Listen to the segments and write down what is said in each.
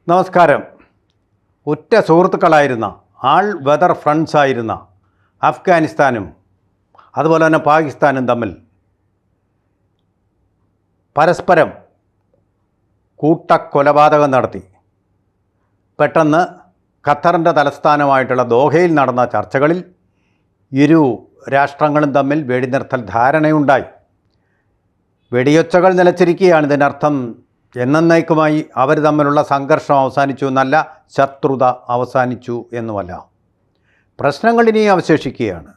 നമസ്കാരം. ഉറ്റ സുഹൃത്തുക്കളായിരുന്ന ആൾ വെതർ ഫ്രണ്ട്സായിരുന്ന അഫ്ഗാനിസ്ഥാനും അതുപോലെ തന്നെ പാകിസ്ഥാനും തമ്മിൽ പരസ്പരം കൂട്ടക്കൊലപാതകം നടത്തി. പെട്ടെന്ന് ഖത്തറിൻ്റെ തലസ്ഥാനമായിട്ടുള്ള ദോഹയിൽ നടന്ന ചർച്ചകളിൽ ഇരു രാഷ്ട്രങ്ങളും തമ്മിൽ വെടിനിർത്തൽ ധാരണയുണ്ടായി. വെടിയൊച്ചകൾ നിലച്ചിരിക്കുകയാണ്. ഇതിനർത്ഥം എന്നേക്കുമായി അവർ തമ്മിലുള്ള സംഘർഷം അവസാനിച്ചു എന്നല്ല, ശത്രുത അവസാനിച്ചു എന്നുമല്ല. പ്രശ്നങ്ങൾ ഇനിയും അവശേഷിക്കുകയാണ്.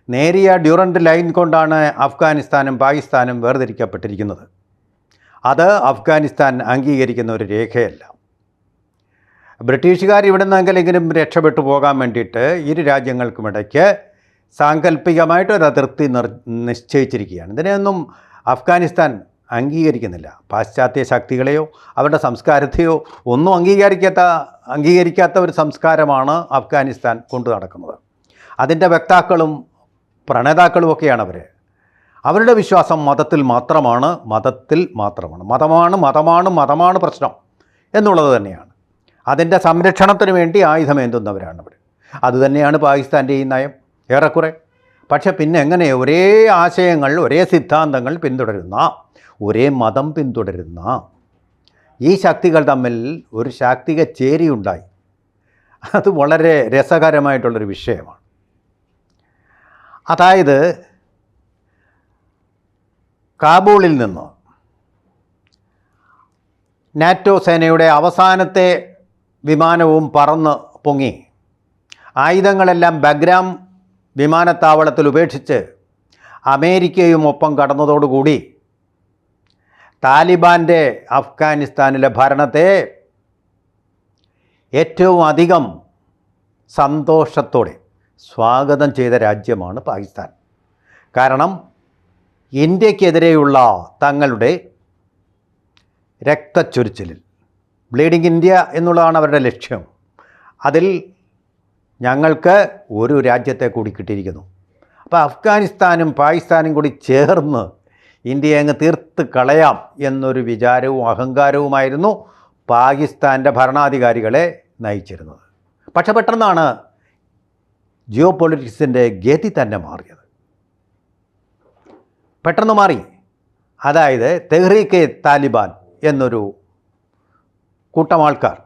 നേരിയ ഡ്യൂറൻഡ് ലൈൻ കൊണ്ടാണ് അഫ്ഗാനിസ്ഥാനും പാകിസ്ഥാനും വേർതിരിക്കപ്പെട്ടിരിക്കുന്നത്. അത് അഫ്ഗാനിസ്ഥാൻ അംഗീകരിക്കുന്ന ഒരു രേഖയല്ല. ബ്രിട്ടീഷുകാർ ഇവിടെ നിന്നെങ്കിലും രക്ഷപ്പെട്ടു പോകാൻ വേണ്ടിയിട്ട് ഇരു രാജ്യങ്ങൾക്കുമിടയ്ക്ക് സാങ്കല്പികമായിട്ടൊരു അതിർത്തി നിശ്ചയിച്ചിരിക്കുകയാണ്. ഇതിനെയൊന്നും അഫ്ഗാനിസ്ഥാൻ അംഗീകരിക്കുന്നില്ല. പാശ്ചാത്യ ശക്തികളെയോ അവരുടെ സംസ്കാരത്തെയോ ഒന്നും അംഗീകരിക്കാത്ത ഒരു സംസ്കാരമാണ് അഫ്ഗാനിസ്ഥാൻ കൊണ്ടു നടക്കുന്നത്. അതിൻ്റെ വക്താക്കളും പ്രണേതാക്കളുമൊക്കെയാണ് അവർ. അവരുടെ വിശ്വാസം മതത്തിൽ മാത്രമാണ്. മതമാണ് പ്രശ്നം എന്നുള്ളത് തന്നെയാണ്. അതിൻ്റെ സംരക്ഷണത്തിന് വേണ്ടി ആയുധമേന്തുന്നവരാണ് അവർ. അതുതന്നെയാണ് പാകിസ്ഥാൻ്റെ ഈ നയം ഏറെക്കുറെ. പക്ഷെ പിന്നെ എങ്ങനെ ഒരേ ആശയങ്ങൾ, ഒരേ സിദ്ധാന്തങ്ങൾ പിന്തുടരുന്ന, ഒരേ മതം പിന്തുടരുന്ന ഈ ശക്തികൾ തമ്മിൽ ഒരു ശാക്തിക ചേരിയുണ്ടായി. അത് വളരെ രസകരമായിട്ടുള്ളൊരു വിഷയമാണ്. അതായത് കാബൂളിൽ നിന്ന് നാറ്റോ സേനയുടെ അവസാനത്തെ വിമാനവും പറന്ന് പൊങ്ങി ആയുധങ്ങളെല്ലാം ബഗ്രാം വിമാനത്താവളത്തിൽ ഉപേക്ഷിച്ച് അമേരിക്കയും ഒപ്പം കടന്നതോടുകൂടി താലിബാൻ്റെ അഫ്ഗാനിസ്ഥാനിലെ ഭരണത്തെ ഏറ്റവും അധികം സന്തോഷത്തോടെ സ്വാഗതം ചെയ്ത രാജ്യമാണ് പാകിസ്ഥാൻ. കാരണം ഇന്ത്യക്കെതിരെയുള്ള തങ്ങളുടെ രക്തച്ചൊരിച്ചിലിൽ, ബ്ലീഡിംഗ് ഇന്ത്യ എന്നുള്ളതാണ് അവരുടെ ലക്ഷ്യം, അതിൽ ഞങ്ങൾക്ക് ഒരു രാജ്യത്തെ കൂടി കിട്ടിയിരിക്കുന്നു. അപ്പോൾ അഫ്ഗാനിസ്ഥാനും പാകിസ്ഥാനും കൂടി ചേർന്ന് ഇന്ത്യയെ അങ്ങ് തീർത്ത് കളയാം എന്നൊരു വിചാരവും അഹങ്കാരവുമായിരുന്നു പാകിസ്ഥാൻ്റെ ഭരണാധികാരികളെ നയിച്ചിരുന്നത്. പക്ഷെ പെട്ടെന്നാണ് ജിയോ പൊളിറ്റിക്സിൻ്റെ ഗതി തന്നെ മാറിയത്. പെട്ടെന്ന് മാറി. അതായത് തെഹ്രീക്ക് താലിബാൻ എന്നൊരു കൂട്ടം ആൾക്കാർ,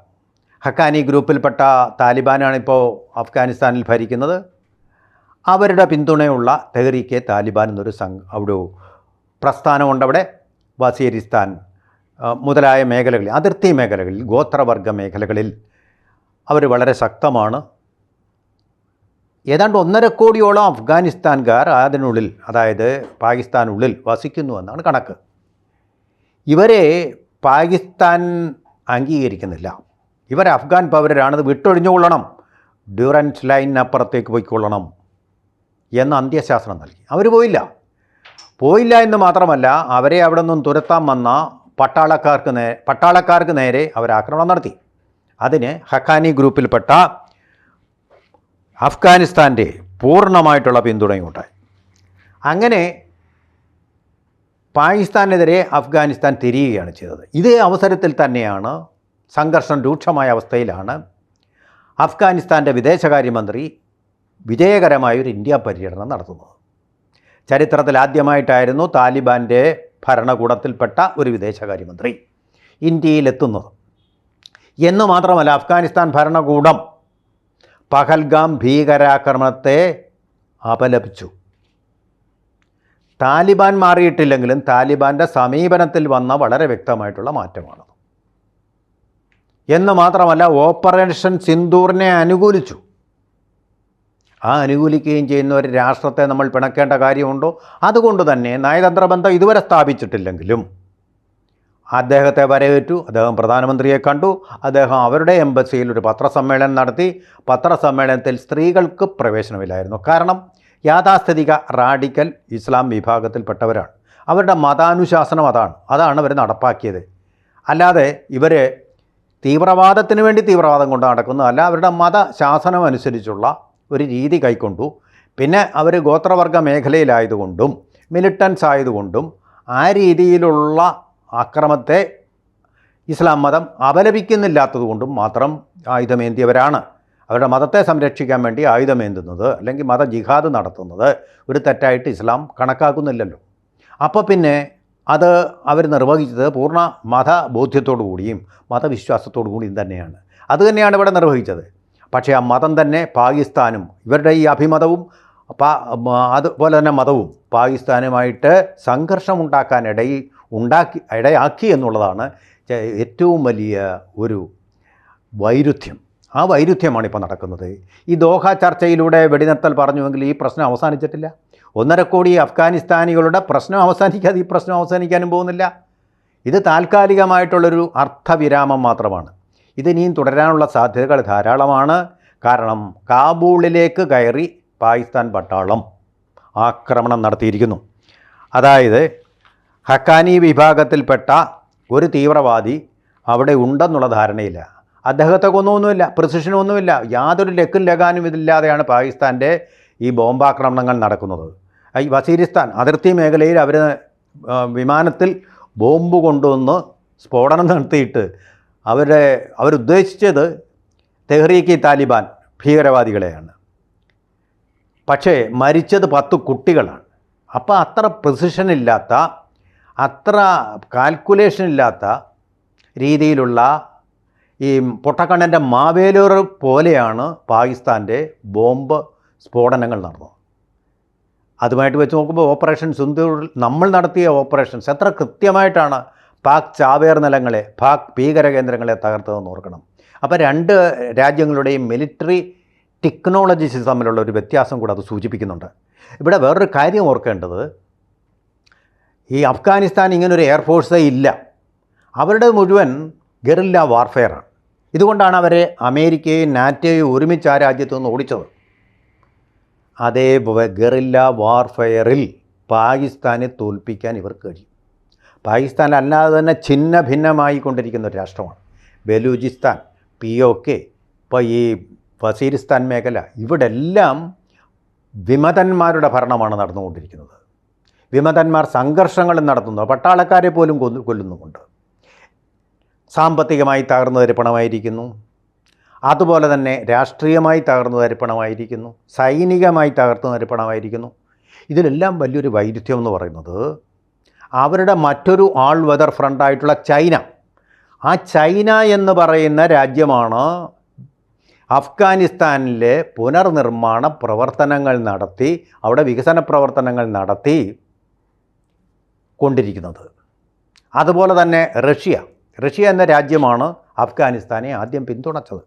ഹക്കാനി ഗ്രൂപ്പിൽപ്പെട്ട താലിബാനാണിപ്പോൾ അഫ്ഗാനിസ്ഥാനിൽ ഭരിക്കുന്നത്. അവരുടെ പിന്തുണയുള്ള തെഹ്രീക്ക് താലിബാൻ എന്നൊരു അവിടെ പ്രസ്ഥാനമുണ്ടവിടെ. വസീരിസ്ഥാൻ മുതലായ മേഖലകളിൽ, അതിർത്തി മേഖലകളിൽ, ഗോത്രവർഗ മേഖലകളിൽ അവർ വളരെ ശക്തമാണ്. ഏതാണ്ട് 1.5 കോടിയോളം അഫ്ഗാനിസ്ഥാൻകാർ അതിനുള്ളിൽ, അതായത് പാകിസ്ഥാനുള്ളിൽ വസിക്കുന്നു എന്നാണ് കണക്ക്. ഇവരെ പാകിസ്ഥാൻ അംഗീകരിക്കുന്നില്ല. ഇവർ അഫ്ഗാൻ പൗരരാണത്, വിട്ടൊഴിഞ്ഞുകൊള്ളണം, ഡ്യൂറൻഡ് ലൈനിനപ്പുറത്തേക്ക് പോയിക്കൊള്ളണം എന്ന അന്ത്യശാസനം നൽകി. അവർ പോയില്ല എന്ന് മാത്രമല്ല, അവരെ അവിടെ നിന്നും തുരത്താൻ വന്ന പട്ടാളക്കാർക്ക് നേരെ അവർ ആക്രമണം നടത്തി. അതിന് ഹക്കാനി ഗ്രൂപ്പിൽപ്പെട്ട അഫ്ഗാനിസ്ഥാൻ്റെ പൂർണ്ണമായിട്ടുള്ള പിന്തുണയുണ്ടായി. അങ്ങനെ പാകിസ്ഥാനെതിരെ അഫ്ഗാനിസ്ഥാൻ തിരിയുകയാണ് ചെയ്തത്. ഇതേ അവസരത്തിൽ തന്നെയാണ്, സംഘർഷം രൂക്ഷമായ അവസ്ഥയിലാണ്, അഫ്ഗാനിസ്ഥാൻ്റെ വിദേശകാര്യമന്ത്രി വിജയകരമായൊരു ഇന്ത്യ പര്യടനം നടത്തുന്നത്. ചരിത്രത്തിൽ ആദ്യമായിട്ടായിരുന്നു താലിബാൻ്റെ ഭരണകൂടത്തിൽപ്പെട്ട ഒരു വിദേശകാര്യമന്ത്രി ഇന്ത്യയിലെത്തുന്നത്. എന്ന് മാത്രമല്ല, അഫ്ഗാനിസ്ഥാൻ ഭരണകൂടം പഹൽഗാം ഭീകരാക്രമണത്തെ അപലപിച്ചു. താലിബാൻ മാറിയിട്ടില്ലെങ്കിലും താലിബാൻ്റെ സമീപനത്തിൽ വന്ന വളരെ വ്യക്തമായിട്ടുള്ള മാറ്റമാണത്. എന്ന് മാത്രമല്ല, ഓപ്പറേഷൻ സിന്ദൂറിനെ അനുകൂലിച്ചു. അനുകൂലിക്കുകയും ചെയ്യുന്ന ഒരു രാഷ്ട്രത്തെ നമ്മൾ പിണക്കേണ്ട കാര്യമുണ്ടോ? അതുകൊണ്ട് തന്നെ നയതന്ത്ര ബന്ധം ഇതുവരെ സ്ഥാപിച്ചിട്ടില്ലെങ്കിലും അദ്ദേഹത്തെ വരവേറ്റു. അദ്ദേഹം പ്രധാനമന്ത്രിയെ കണ്ടു. അദ്ദേഹം അവരുടെ എംബസിയിൽ ഒരു പത്രസമ്മേളനം നടത്തി. പത്രസമ്മേളനത്തിൽ സ്ത്രീകൾക്ക് പ്രവേശനമില്ലായിരുന്നു. കാരണം യാഥാസ്ഥിതിക റാഡിക്കൽ ഇസ്ലാം വിഭാഗത്തിൽപ്പെട്ടവരാണ്. അവരുടെ മതാനുശാസനം അതാണ് അവർ നടപ്പാക്കിയത്. അല്ലാതെ ഇവർ തീവ്രവാദത്തിന് വേണ്ടി തീവ്രവാദം കൊണ്ട് നടക്കുന്നതല്ല. അവരുടെ മതശാസനം അനുസരിച്ചുള്ള ഒരു രീതി കൈക്കൊണ്ടു. പിന്നെ അവർ ഗോത്രവർഗ മേഖലയിലായതുകൊണ്ടും മിലിറ്റൻസ് ആയതുകൊണ്ടും ആ രീതിയിലുള്ള അക്രമത്തെ ഇസ്ലാം മതം അപലപിക്കുന്നില്ലാത്തതുകൊണ്ടും മാത്രം ആയുധമേന്തിയവരാണ്. അവരുടെ മതത്തെ സംരക്ഷിക്കാൻ വേണ്ടി ആയുധമേന്തുന്നത് അല്ലെങ്കിൽ മത ജിഹാദ് നടത്തുന്നത് ഒരു തെറ്റായിട്ട് ഇസ്ലാം കണക്കാക്കുന്നില്ലല്ലോ. അപ്പോൾ പിന്നെ അത് അവർ നിർവഹിച്ചത് പൂർണ്ണ മതബോധ്യത്തോടു കൂടിയും മതവിശ്വാസത്തോടു കൂടിയും തന്നെയാണ്. അതുതന്നെയാണ് ഇവിടെ നിർവഹിച്ചത്. പക്ഷേ ആ മതം തന്നെ പാകിസ്ഥാനും ഇവരുടെ ഈ അഭിമതവും അതുപോലെ തന്നെ മതവും പാകിസ്ഥാനുമായിട്ട് സംഘർഷം ഇടയാക്കി എന്നുള്ളതാണ് ഏറ്റവും വലിയ ഒരു വൈരുദ്ധ്യം. ആ വൈരുദ്ധ്യമാണ് ഇപ്പോൾ നടക്കുന്നത്. ഈ ദോഹ ചർച്ചയിലൂടെ വെടിനിർത്തൽ പറഞ്ഞുവെങ്കിൽ ഈ പ്രശ്നം അവസാനിച്ചിട്ടില്ല. 1.5 കോടി അഫ്ഗാനിസ്ഥാനികളുടെ പ്രശ്നം അവസാനിക്കാതെ ഈ പ്രശ്നം അവസാനിക്കാനും പോകുന്നില്ല. ഇത് താൽക്കാലികമായിട്ടുള്ളൊരു അർത്ഥവിരാമം മാത്രമാണ്. ഇതിനിയും തുടരാനുള്ള സാധ്യതകൾ ധാരാളമാണ്. കാരണം കാബൂളിലേക്ക് കയറി പാകിസ്ഥാൻ പട്ടാളം ആക്രമണം നടത്തിയിരിക്കുന്നു. അതായത് ഹക്കാനി വിഭാഗത്തിൽപ്പെട്ട ഒരു തീവ്രവാദി അവിടെ ഉണ്ടെന്നുള്ള ധാരണയില്ല. അദ്ദേഹത്തെ കൊന്നൊന്നുമില്ല, പ്രിസിഷനൊന്നുമില്ല, യാതൊരു ലക്കും ലഗാനും ഇതില്ലാതെയാണ് പാകിസ്ഥാൻ്റെ ഈ ബോംബാക്രമണങ്ങൾ നടക്കുന്നത്. ഈ വസീരിസ്ഥാൻ അതിർത്തി മേഖലയിൽ വിമാനത്തിൽ ബോംബ് കൊണ്ടുവന്ന് സ്ഫോടനം നടത്തിയിട്ട് അവരുദ്ദേശിച്ചത് തെഹ്രീക്ക് താലിബാൻ ഭീകരവാദികളെയാണ്. പക്ഷേ മരിച്ചത് 10 കുട്ടികളാണ്. അപ്പോൾ അത്ര പ്രിസിഷൻ ഇല്ലാത്ത, അത്ര കാൽക്കുലേഷൻ ഇല്ലാത്ത രീതിയിലുള്ള ഈ പൊട്ടക്കണ്ണൻ്റെ മാവേലൂർ പോലെയാണ് പാകിസ്ഥാൻ്റെ ബോംബ് സ്ഫോടനങ്ങൾ നടന്നത്. അതുമായിട്ട് വെച്ച് നോക്കുമ്പോൾ ഓപ്പറേഷൻ സിന്ദൂറിൽ നമ്മൾ നടത്തിയ ഓപ്പറേഷൻസ് എത്ര കൃത്യമായിട്ടാണ് പാക് ചാവേർ നിലങ്ങളെ, പാക് ഭീകര കേന്ദ്രങ്ങളെ തകർത്തതെന്ന് ഓർക്കണം. അപ്പോൾ 2 രാജ്യങ്ങളുടെയും മിലിറ്ററി ടെക്നോളജീസ് തമ്മിലുള്ള ഒരു വ്യത്യാസം കൂടെ അത് സൂചിപ്പിക്കുന്നുണ്ട്. ഇവിടെ വേറൊരു കാര്യം ഓർക്കേണ്ടത്, ഈ അഫ്ഗാനിസ്ഥാൻ ഇങ്ങനൊരു എയർഫോഴ്സേ ഇല്ല. അവരുടെ മുഴുവൻ ഗറില്ല വാർഫെയറാണ്. ഇതുകൊണ്ടാണ് അവരെ അമേരിക്കയും നാറ്റോയും ഒരുമിച്ച് ആ രാജ്യത്തു നിന്ന് ഓടിച്ചത്. അതേ ഗറില്ല വാർഫെയറിൽ പാകിസ്ഥാനെ തോൽപ്പിക്കാൻ ഇവർക്ക് കഴിയും. പാകിസ്ഥാൻ അല്ലാതെ തന്നെ ഛിന്ന ഭിന്നമായി കൊണ്ടിരിക്കുന്ന ഒരു രാഷ്ട്രമാണ് ബലൂചിസ്ഥാൻ, POK, ഇപ്പോൾ ഈ വസീരിസ്ഥാൻ മേഖല, ഇവിടെല്ലാം വിമതന്മാരുടെ ഭരണമാണ് നടന്നുകൊണ്ടിരിക്കുന്നത്. വിമതന്മാർ സംഘർഷങ്ങൾ നടത്തുന്നു, പട്ടാളക്കാരെ പോലും കൊല്ലുന്നുമുണ്ട്. സാമ്പത്തികമായി തകർന്നു തരിപ്പണമായിരിക്കുന്നു, അതുപോലെ തന്നെ രാഷ്ട്രീയമായി തകർന്നു തരിപ്പണമായിരിക്കുന്നു, സൈനികമായി തകർന്നു തരിപ്പണമായിരിക്കുന്നു. ഇതിലെല്ലാം വലിയൊരു വൈരുദ്ധ്യം എന്ന് പറയുന്നത് അവരുടെ മറ്റൊരു ആൾ വെതർ ഫ്രണ്ടായിട്ടുള്ള ചൈന. ആ ചൈന എന്ന് പറയുന്ന രാജ്യമാണ് അഫ്ഗാനിസ്ഥാനിലെ പുനർനിർമ്മാണ പ്രവർത്തനങ്ങൾ നടത്തി, അവിടെ വികസന പ്രവർത്തനങ്ങൾ നടത്തി കൊണ്ടിരിക്കുന്നത്. അതുപോലെ തന്നെ റഷ്യ എന്ന രാജ്യമാണ് അഫ്ഗാനിസ്ഥാനെ ആദ്യം പിന്തുണച്ചത്.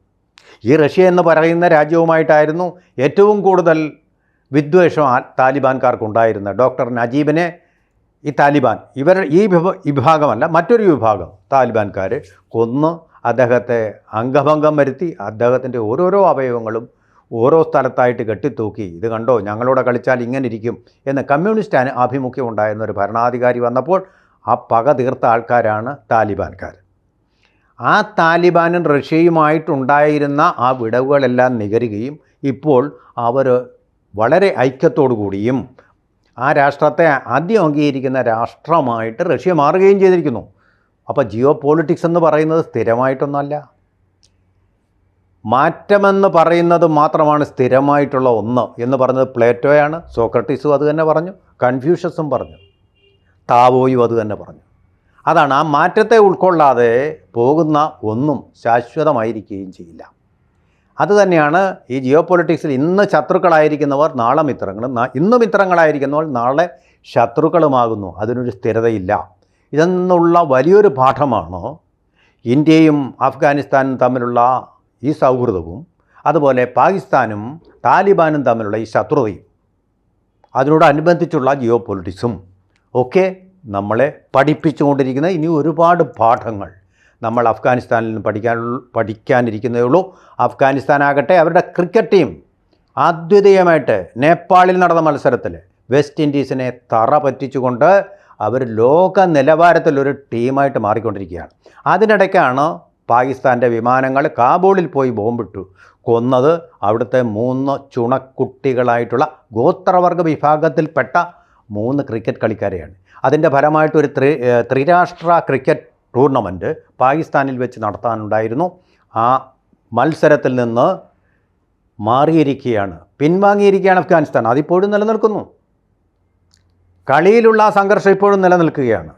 ഈ റഷ്യ എന്ന് പറയുന്ന രാജ്യവുമായിട്ടായിരുന്നു ഏറ്റവും കൂടുതൽ വിദ്വേഷം താലിബാൻകാർക്കുണ്ടായിരുന്നത്. ഡോക്ടർ നജീബിനെ ഈ താലിബാൻ ഈ വിഭാഗമല്ല, മറ്റൊരു വിഭാഗം താലിബാൻകാർ കൊന്ന് അദ്ദേഹത്തെ അംഗഭംഗം വരുത്തി, അദ്ദേഹത്തിൻ്റെ ഓരോരോ അവയവങ്ങളും ഓരോ സ്ഥലത്തായിട്ട് കെട്ടിത്തൂക്കി. ഇത് കണ്ടോ, ഞങ്ങളോട് കളിച്ചാൽ ഇങ്ങനെ ഇരിക്കും എന്ന് കമ്മ്യൂണിസ്റ്റ് ആഭിമുഖ്യം ഉണ്ടായിരുന്ന ഒരു ഭരണാധികാരി വന്നപ്പോൾ ആ പക തീർത്ത ആൾക്കാരാണ് താലിബാൻകാർ. ആ താലിബാനും റഷ്യയുമായിട്ടുണ്ടായിരുന്ന ആ വിടവുകളെല്ലാം നികരുകയും ഇപ്പോൾ അവർ വളരെ ഐക്യത്തോടു കൂടിയും ആ രാഷ്ട്രത്തെ ആദ്യം അംഗീകരിക്കുന്ന രാഷ്ട്രമായിട്ട് റഷ്യ മാറുകയും ചെയ്തിരിക്കുന്നു. അപ്പോൾ ജിയോ പോളിറ്റിക്സ് എന്ന് പറയുന്നത് സ്ഥിരമായിട്ടൊന്നുമല്ല. മാറ്റമെന്ന് പറയുന്നത് മാത്രമാണ് സ്ഥിരമായിട്ടുള്ള ഒന്ന് എന്ന് പറഞ്ഞത് പ്ലേറ്റോയാണ്. സോക്രട്ടീസും അത് തന്നെ പറഞ്ഞു, കൺഫ്യൂഷ്യസും പറഞ്ഞു, താവോയും അത് തന്നെ പറഞ്ഞു. അതാണ്, ആ മാറ്റത്തെ ഉൾക്കൊള്ളാതെ പോകുന്ന ഒന്നും ശാശ്വതമായിരിക്കുകയും ചെയ്യില്ല. അതുതന്നെയാണ് ഈ ജിയോ പൊളിറ്റിക്സിൽ ഇന്ന് ശത്രുക്കളായിരിക്കുന്നവർ നാളെ മിത്രങ്ങളും, ഇന്ന് മിത്രങ്ങളായിരിക്കുന്നവർ നാളെ ശത്രുക്കളുമാകുന്നു. അതിനൊരു സ്ഥിരതയില്ല. ഇതെന്നുള്ള വലിയൊരു പാഠമാണ് ഇന്ത്യയും അഫ്ഗാനിസ്ഥാനും തമ്മിലുള്ള ഈ സൗഹൃദവും, അതുപോലെ പാകിസ്ഥാനും താലിബാനും തമ്മിലുള്ള ഈ ശത്രുതയും, അതിനോടനുബന്ധിച്ചുള്ള ജിയോ പൊളിറ്റിക്സും ഒക്കെ നമ്മളെ പഠിപ്പിച്ചുകൊണ്ടിരിക്കുന്ന ഇനി ഒരുപാട് പാഠങ്ങൾ നമ്മൾ അഫ്ഗാനിസ്ഥാനിൽ നിന്ന് പഠിക്കാനിരിക്കുന്നതേ ഉള്ളൂ. അഫ്ഗാനിസ്ഥാനാകട്ടെ അവരുടെ ക്രിക്കറ്റ് ടീം അദ്വിതീയമായിട്ട് നേപ്പാളിൽ നടന്ന മത്സരത്തിൽ വെസ്റ്റ് ഇൻഡീസിനെ തറ പറ്റിച്ചുകൊണ്ട് അവർ ലോക നിലവാരത്തിലൊരു ടീമായിട്ട് മാറിക്കൊണ്ടിരിക്കുകയാണ്. അതിനിടയ്ക്കാണ് പാകിസ്ഥാൻ്റെ വിമാനങ്ങൾ കാബൂളിൽ പോയി ബോംബിട്ടു കൊന്നത് അവിടുത്തെ 3 ചുണക്കുട്ടികളായിട്ടുള്ള ഗോത്രവർഗ വിഭാഗത്തിൽപ്പെട്ട 3 ക്രിക്കറ്റ് കളിക്കാരെയാണ്. അതിൻ്റെ ഫലമായിട്ടൊരു ത്രിരാഷ്ട്ര ക്രിക്കറ്റ് ടൂർണമെൻറ്റ് പാകിസ്ഥാനിൽ വെച്ച് നടത്താനുണ്ടായിരുന്നു. ആ മത്സരത്തിൽ നിന്ന് മാറിയിരിക്കുകയാണ്, പിൻവാങ്ങിയിരിക്കുകയാണ് അഫ്ഗാനിസ്ഥാൻ. അതിപ്പോഴും നിലനിൽക്കുന്നു. കളിയിലുള്ള ആ സംഘർഷം ഇപ്പോഴും നിലനിൽക്കുകയാണ്.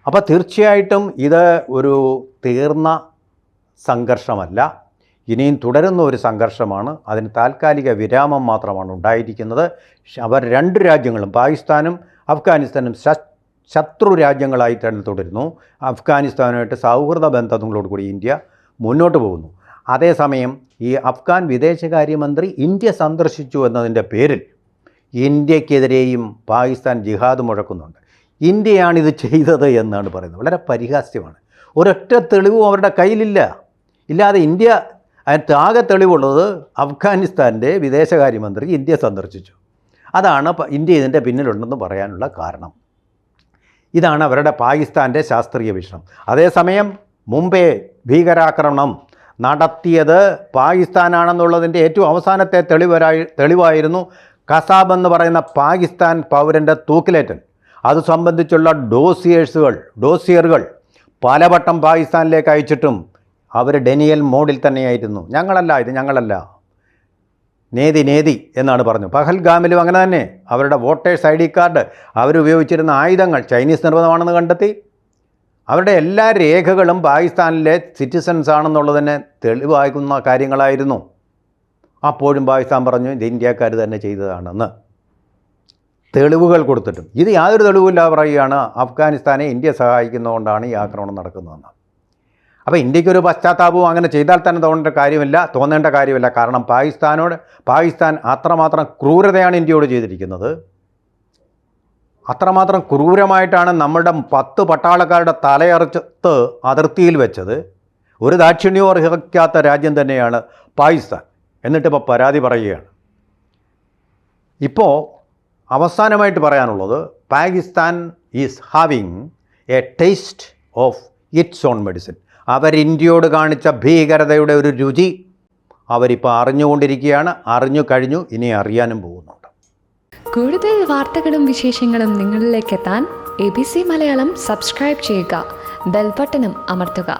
അപ്പോൾ തീർച്ചയായിട്ടും ഇത് ഒരു തീർന്ന സംഘർഷമല്ല, ഇനിയും തുടരുന്ന ഒരു സംഘർഷമാണ്. അതിന് താൽക്കാലിക വിരാമം മാത്രമാണ് ഉണ്ടായിരിക്കുന്നത്. അവർ രണ്ട് രാജ്യങ്ങളും, പാകിസ്ഥാനും അഫ്ഗാനിസ്ഥാനും ശത്രു രാജ്യങ്ങളായിട്ടാണ് തുടരുന്നു. അഫ്ഗാനിസ്ഥാനുമായിട്ട് സൗഹൃദ ബന്ധങ്ങളോടുകൂടി ഇന്ത്യ മുന്നോട്ട് പോകുന്നു. അതേസമയം ഈ അഫ്ഗാൻ വിദേശകാര്യമന്ത്രി ഇന്ത്യ സന്ദർശിച്ചു എന്നതിൻ്റെ പേരിൽ ഇന്ത്യക്കെതിരെയും പാകിസ്ഥാൻ ജിഹാദ് മുഴക്കുന്നുണ്ട്. ഇന്ത്യയാണിത് ചെയ്തത് എന്നാണ് പറയുന്നത്. വളരെ പരിഹാസ്യമാണ്. ഒരൊറ്റ തെളിവും അവരുടെ കയ്യിലില്ല. ഇല്ലാതെ ഇന്ത്യ ആകെ തെളിവുള്ളത് അഫ്ഗാനിസ്ഥാൻ്റെ വിദേശകാര്യമന്ത്രി ഇന്ത്യ സന്ദർശിച്ചു. അതാണ് ഇന്ത്യ ഇതിൻ്റെ പിന്നിലുണ്ടെന്ന് പറയാനുള്ള കാരണം. ഇതാണ് അവരുടെ പാകിസ്ഥാൻ്റെ ശാസ്ത്രീയ വീക്ഷണം. അതേസമയം മുംബൈ ഭീകരാക്രമണം നടത്തിയത് പാകിസ്ഥാനാണെന്നുള്ളതിൻ്റെ ഏറ്റവും അവസാനത്തെ തെളിവായിരുന്നു കസാബ് എന്ന് പറയുന്ന പാകിസ്ഥാൻ പൗരൻ്റെ തൂക്കിലേറ്റൽ. അത് സംബന്ധിച്ചുള്ള ഡോസിയറുകൾ പലവട്ടം പാകിസ്ഥാനിലേക്ക് അയച്ചിട്ടും അവർ ഡെനിയൽ മോഡിൽ തന്നെയായിരുന്നു. ഞങ്ങളല്ല, നേതി എന്നാണ് പറഞ്ഞു. പഹൽഗാമിലും അങ്ങനെ തന്നെ അവരുടെ വോട്ടേഴ്സ് ID കാർഡ്, അവരുപയോഗിച്ചിരുന്ന ആയുധങ്ങൾ ചൈനീസ് നിർമ്മിതമാണെന്ന് കണ്ടെത്തി. അവരുടെ എല്ലാ രേഖകളും പാകിസ്ഥാനിലെ സിറ്റിസൺസ് ആണെന്നുള്ളതിന് തെളിവാക്കുന്ന കാര്യങ്ങളായിരുന്നു. അപ്പോഴും പാകിസ്ഥാൻ പറഞ്ഞു ഇത് ഇന്ത്യക്കാർ തന്നെ ചെയ്തതാണെന്ന്, തെളിവുകൾ കൊടുത്തിട്ടും. ഇത് യാതൊരു തെളിവില്ലാതെ പറയുകയാണ് അഫ്ഗാനിസ്ഥാനെ ഇന്ത്യ സഹായിക്കുന്നതുകൊണ്ടാണ് ഈ ആക്രമണം നടക്കുന്നതെന്ന്. അപ്പോൾ ഇന്ത്യക്കൊരു പശ്ചാത്താപവും അങ്ങനെ ചെയ്താൽ തന്നെ തോന്നേണ്ട കാര്യമില്ല. കാരണം പാകിസ്ഥാൻ അത്രമാത്രം ക്രൂരതയാണ് ഇന്ത്യയോട് ചെയ്തിരിക്കുന്നത്. അത്രമാത്രം ക്രൂരമായിട്ടാണ് നമ്മളുടെ 10 പട്ടാളക്കാരുടെ തലയറുത്ത് അതിർത്തിയിൽ വെച്ചത്. ഒരു ദാക്ഷിണ്യവും അർഹിക്കാത്ത രാജ്യം തന്നെയാണ് പാകിസ്ഥാൻ. എന്നിട്ടിപ്പോൾ പരാതി പറയുകയാണ്. ഇപ്പോൾ അവസാനമായിട്ട് പറയാനുള്ളത്, Pakistan is having a taste of its own medicine. അവർ ഇന്ത്യയോട് കാണിച്ച ഭീകരതയുടെ ഒരു രുചി അവരിപ്പോൾ അറിഞ്ഞുകൊണ്ടിരിക്കുകയാണ്. അറിഞ്ഞു കഴിഞ്ഞു, ഇനി അറിയാനും പോകുന്നുണ്ട്. കൂടുതൽ വാർത്തകളും വിശേഷങ്ങളും നിങ്ങളിലേക്ക് എത്താൻ ABC മലയാളം സബ്സ്ക്രൈബ് ചെയ്യുക, ബെൽ ബട്ടണും അമർത്തുക.